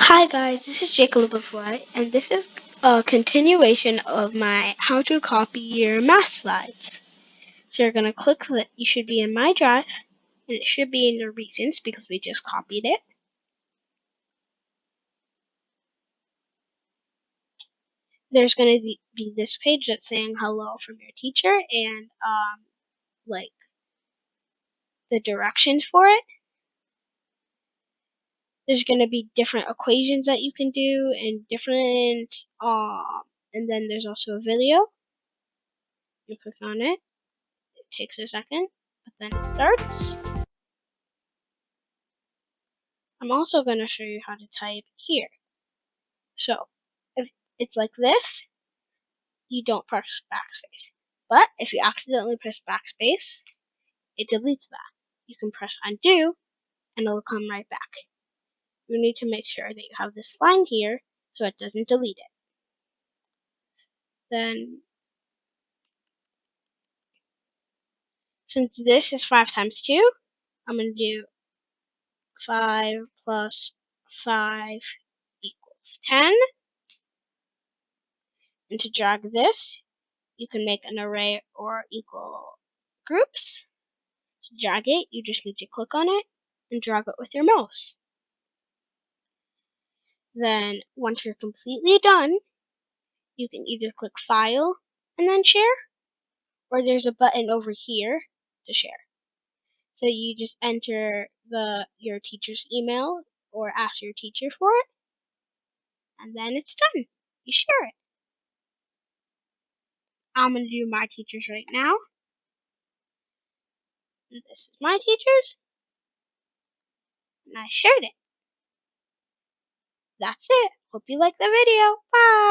Hi guys, this is Jacob Lavoie, and this is a continuation of my how to copy your math slides. So you're going to click that. You should be in My Drive, and it should be in the Recents because we just copied it. There's going to be this page that's saying hello from your teacher and like the directions for it. There's going to be different equations that you can do and different and then there's also a video. You click on it. It takes a second, but then it starts. I'm also going to show you how to type here. So, if it's like this, you don't press backspace. But if you accidentally press backspace, it deletes that. You can press undo, and it'll come right back. You need to make sure that you have this line here so it doesn't delete it. Then, since this is 5 times 2, I'm going to do 5 plus 5 equals 10. And to drag this, you can make an array or equal groups. To drag it, you just need to click on it and drag it with your mouse. Then, once you're completely done, you can either click File and then Share, or there's a button over here to share. So you just enter your teacher's email or ask your teacher for it, and then it's done. You share it. I'm going to do my teacher's right now. And this is my teacher's, and I shared it. That's it. Hope you like the video. Bye!